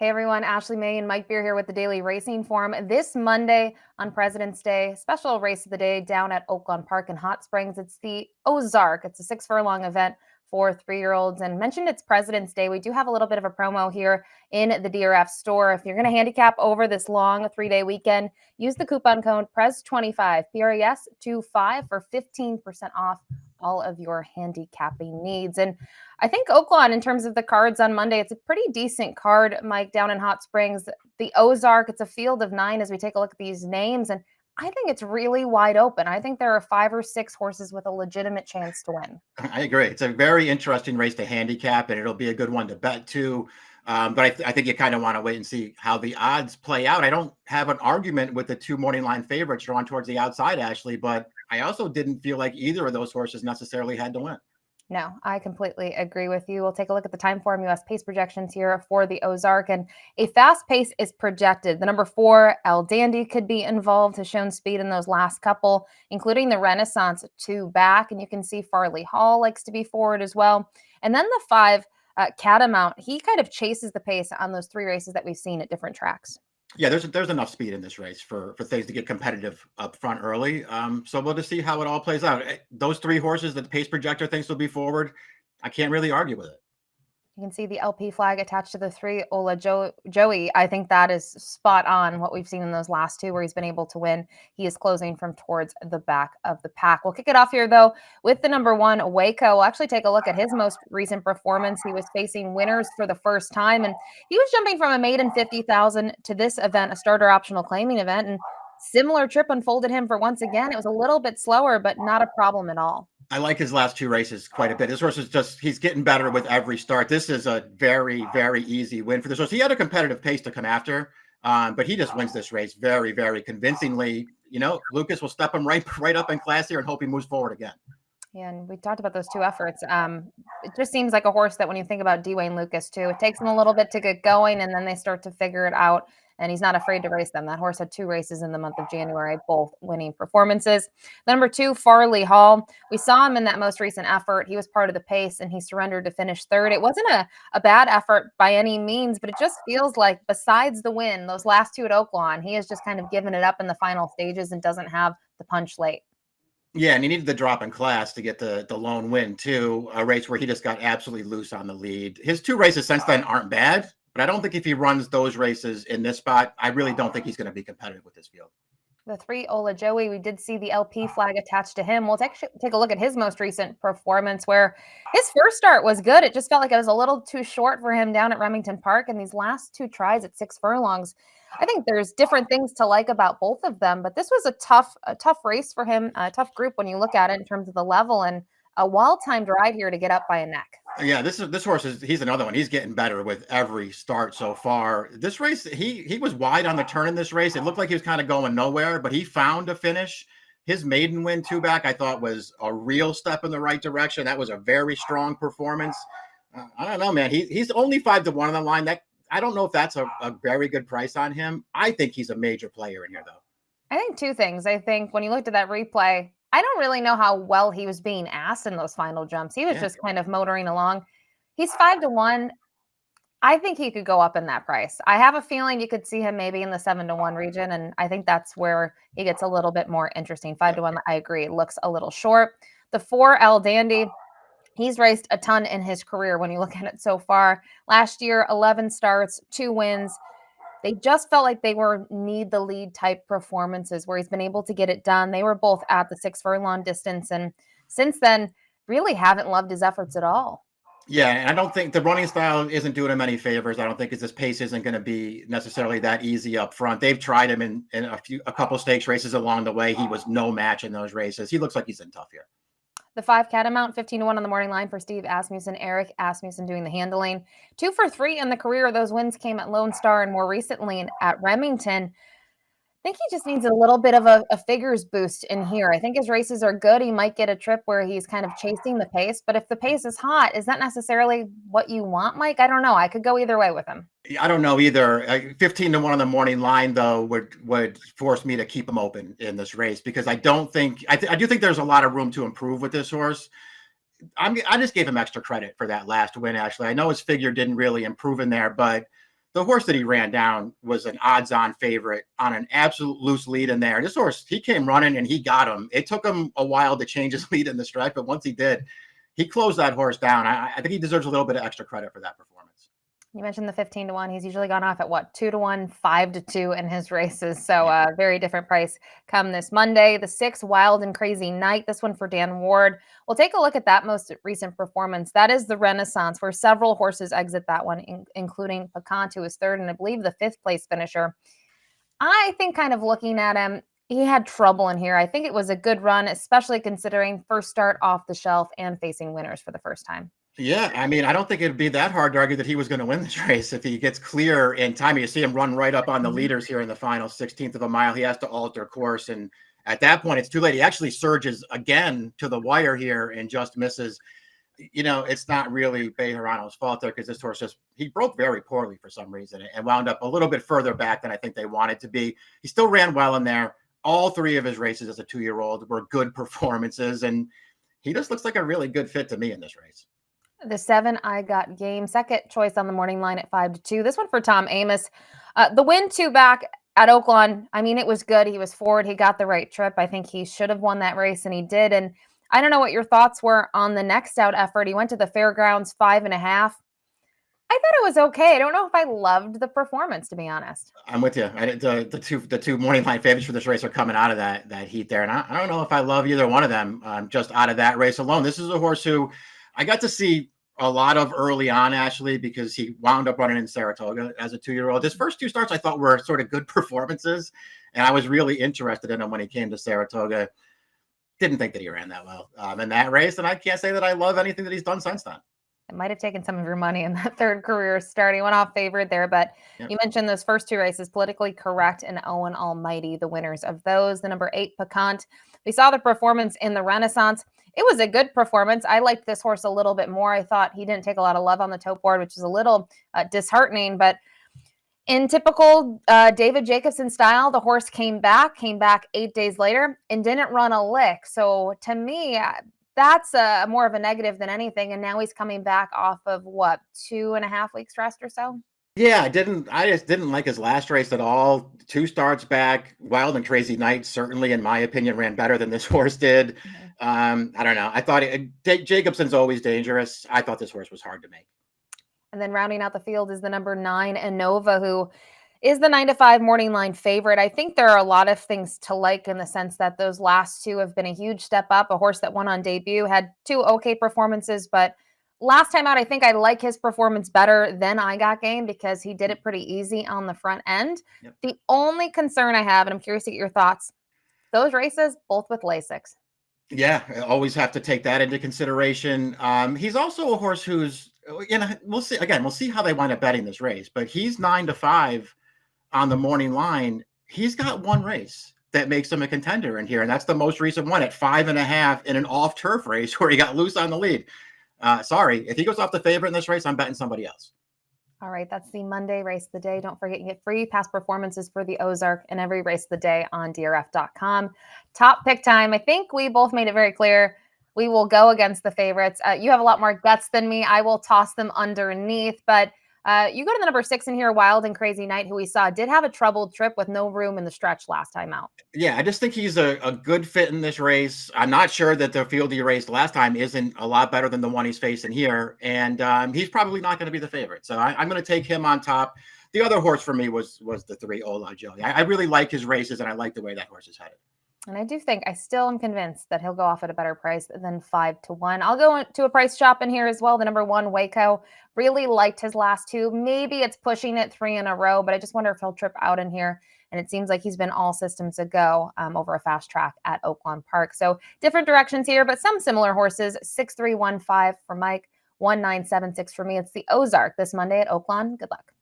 Hey everyone, Ashley May and Mike Beer here with the Daily Racing Forum. This Monday on President's Day, special race of the day down at Oaklawn Park in Hot Springs. It's the Ozark. It's a 6 furlong event for 3-year-olds. And mentioned it's President's Day. We do have a little bit of a promo here in the DRF store. If you're going to handicap over this long 3-day weekend, use the coupon code PRES25, PRES25 for 15% off all of your handicapping needs. And I think Oaklawn, in terms of the cards on Monday, it's a pretty decent card, Mike, down in Hot Springs. The Ozark, it's a field of 9 as we take a look at these names, and I think it's really wide open. I think there are 5 or 6 horses with a legitimate chance to win. I agree. It's a very interesting race to handicap, and it'll be a good one to bet too. But I think you kind of want to wait and see how the odds play out. I don't have an argument with the 2 morning line favorites drawn towards the outside, Ashley, but I also didn't feel like either of those horses necessarily had to win. No, I completely agree with you. We'll take a look at the time form US pace projections here for the Ozark, and a fast pace is projected. The number 4, Dandi, could be involved, has shown speed in those last couple, including the Renaissance 2 back, and you can see Farley Hall likes to be forward as well. And then the 5, Catamount, he kind of chases the pace on those 3 races that we've seen at different tracks. Yeah, there's enough speed in this race for things to get competitive up front early. So we'll just see how it all plays out. Those 3 horses that the pace projector thinks will be forward, I can't really argue with it. You can see the LP flag attached to the 3, Ola Joey. I think that is spot on what we've seen in those last 2 where he's been able to win. He is closing from towards the back of the pack. We'll kick it off here, though, with the number 1, Waco. We'll actually take a look at his most recent performance. He was facing winners for the first time, and he was jumping from a maiden 50,000 to this event, a starter optional claiming event, and similar trip unfolded him for once again. It was a little bit slower, but not a problem at all. I like his last 2 races quite a bit. This horse is he's getting better with every start. This is a very, very easy win for this horse. He had a competitive pace to come after, but he just wins this race very, very convincingly. You know, Lucas will step him right up in class here and hope he moves forward again. Yeah, and we talked about those 2 efforts. It just seems like a horse that when you think about Dwayne Lucas too, it takes him a little bit to get going, and then they start to figure it out. And he's not afraid to race them. That horse had 2 races in the month of January, both winning performances. Number 2, Farley Hall. We saw him in that most recent effort. He was part of the pace, and he surrendered to finish 3rd. It wasn't a bad effort by any means, but it just feels like besides the win, those last 2 at Oaklawn, he has just kind of given it up in the final stages and doesn't have the punch late. Yeah, and he needed the drop in class to get the lone win, too, a race where he just got absolutely loose on the lead. His 2 races since then aren't bad, but I don't think if he runs those races in this spot, I really don't think he's going to be competitive with this field. The 3, Ola Joey, we did see the LP flag attached to him. We'll take a look at his most recent performance, where his first start was good. It just felt like it was a little too short for him down at Remington Park. And these last 2 tries at 6 furlongs, I think there's different things to like about both of them. But this was a tough race for him, a tough group when you look at it in terms of the level, and a well-timed ride here to get up by a neck. Yeah, this horse he's another one. He's getting better with every start so far. This race, he was wide on the turn in this race. It looked like he was kind of going nowhere, but he found a finish. His maiden win 2 back, I thought, was a real step in the right direction. That was a very strong performance. I don't know, man. He's only 5-1 on the line. That I don't know if that's a very good price on him. I think he's a major player in here, though. I think 2 things. I think when you looked at that replay, I don't really know how well he was being asked in those final jumps. He was just kind of motoring along. He's 5-1. I think he could go up in that price. I have a feeling you could see him maybe in the 7-1 region, and I think that's where he gets a little bit more interesting. 5-1, I agree, looks a little short. The 4, Dandi, he's raced a ton in his career when you look at it so far. Last year, 11 starts, 2 wins. They just felt like they were need the lead type performances where he's been able to get it done. They were both at the 6 furlong distance, and since then really haven't loved his efforts at all. Yeah, and I don't think the running style isn't doing him any favors. I don't think his pace isn't going to be necessarily that easy up front. They've tried him in a couple stakes races along the way. He was no match in those races. He looks like he's in tough here. The 5, Catamount, 15-1 on the morning line for Steve Asmussen. Eric Asmussen doing the handling. 2 for 3 in the career. Those wins came at Lone Star and more recently at Remington. I think he just needs a little bit of a figures boost in here. I think his races are good. He might get a trip where he's kind of chasing the pace, but if the pace is hot, is that necessarily what you want, Mike? I don't know. I could go either way with him. I don't know either. 15-1 on the morning line, though, would force me to keep him open in this race because I don't think I do think there's a lot of room to improve with this horse. I just gave him extra credit for that last win. Actually, I know his figure didn't really improve in there, but the horse that he ran down was an odds-on favorite on an absolute loose lead in there. This horse, he came running and he got him. It took him a while to change his lead in the stripe, but once he did, he closed that horse down. I think he deserves a little bit of extra credit for that performance. You mentioned the 15-1. He's usually gone off at what, 2-1, 5-2 in his races. So very different price come this Monday. The 6 Wildncrazynight. This one for Dan Ward. We'll take a look at that most recent performance. That is the Renaissance, where several horses exit that one, including Piquant, who is third, and I believe the 5th place finisher. I think kind of looking at him, he had trouble in here. I think it was a good run, especially considering first start off the shelf and facing winners for the first time. Yeah, I mean, I don't think it'd be that hard to argue that he was going to win this race if he gets clear in time. You see him run right up on the leaders here in the final 16th of a mile. He has to alter course, and at that point, it's too late. He actually surges again to the wire here and just misses. You know, it's not really Bejarano's fault there because this horse he broke very poorly for some reason and wound up a little bit further back than I think they wanted to be. He still ran well in there. All 3 of his races as a 2-year-old were good performances, and he just looks like a really good fit to me in this race. The 7, I Got Game, second choice on the morning line at 5-2. This one for Tom Amoss. The win 2 back at Oaklawn, I mean, it was good. He was forward. He got the right trip. I think he should have won that race, and he did. And I don't know what your thoughts were on the next out effort. He went to the fairgrounds 5.5. I thought it was okay. I don't know if I loved the performance, to be honest. I'm with you. The two morning line favorites for this race are coming out of that heat there, and I don't know if I love either one of them just out of that race alone. This is a horse who I got to see a lot of early on, actually, because he wound up running in Saratoga as a 2-year-old. His first 2 starts I thought were sort of good performances, and I was really interested in him when he came to Saratoga. Didn't think that he ran that well in that race, and I can't say that I love anything that he's done since then. It might have taken some of your money in that 3rd career start. He went off favored there, but you mentioned those first 2 races, Politically Correct and Owen Almighty, the winners of those. The number 8, Piquant. We saw the performance in the Renaissance. It was a good performance. I liked this horse a little bit more. I thought he didn't take a lot of love on the tote board, which is a little disheartening, but in typical David Jacobson style, the horse came back 8 days later and didn't run a lick. So to me, that's more of a negative than anything. And now he's coming back off of what, 2.5 weeks rest or so? Yeah, I just didn't like his last race at all. 2 starts back. Wildncrazynight certainly, in my opinion, ran better than this horse did. I don't know. I thought Jacobson's always dangerous. I thought this horse was hard to make. And then rounding out the field is the number 9, Innova, who is the 9-5 morning line favorite. I think there are a lot of things to like in the sense that those last 2 have been a huge step up. A horse that won on debut had 2 okay performances, but last time out, I think I like his performance better than I Got Game because he did it pretty easy on the front end. Yep. The only concern I have, and I'm curious to get your thoughts, those races, both with Lasix. Yeah, I always have to take that into consideration. He's also a horse who's, we'll see. Again, we'll see how they wind up betting this race, but he's 9-5 on the morning line. He's got 1 race that makes him a contender in here, and that's the most recent one at 5.5 in an off-turf race where he got loose on the lead. Sorry, if he goes off the favorite in this race, I'm betting somebody else. All right, that's the Monday race of the day. Don't forget, you get free past performances for the Ozark and every race of the day on DRF.com. Top pick time. I think we both made it very clear we will go against the favorites. You have a lot more guts than me. I will toss them underneath, but you go to the number 6 in here, Wildncrazynight, who we saw did have a troubled trip with no room in the stretch last time out. Yeah, I just think he's a good fit in this race. I'm not sure that the field he raced last time isn't a lot better than the one he's facing here, and he's probably not going to be the favorite. So I'm going to take him on top. The other horse for me was the 3, Ola Joey. I really like his races, and I like the way that horse is headed. And I still am convinced that he'll go off at a better price than 5-1. I'll go to a price shop in here as well. The number 1, Waco. Really liked his last 2. Maybe it's pushing it 3 in a row, but I just wonder if he'll trip out in here. And it seems like he's been all systems a go over a fast track at Oaklawn Park. So different directions here, but some similar horses. 6-3-1-5 for Mike, 1-9-7-6 for me. It's the Ozark this Monday at Oaklawn. Good luck.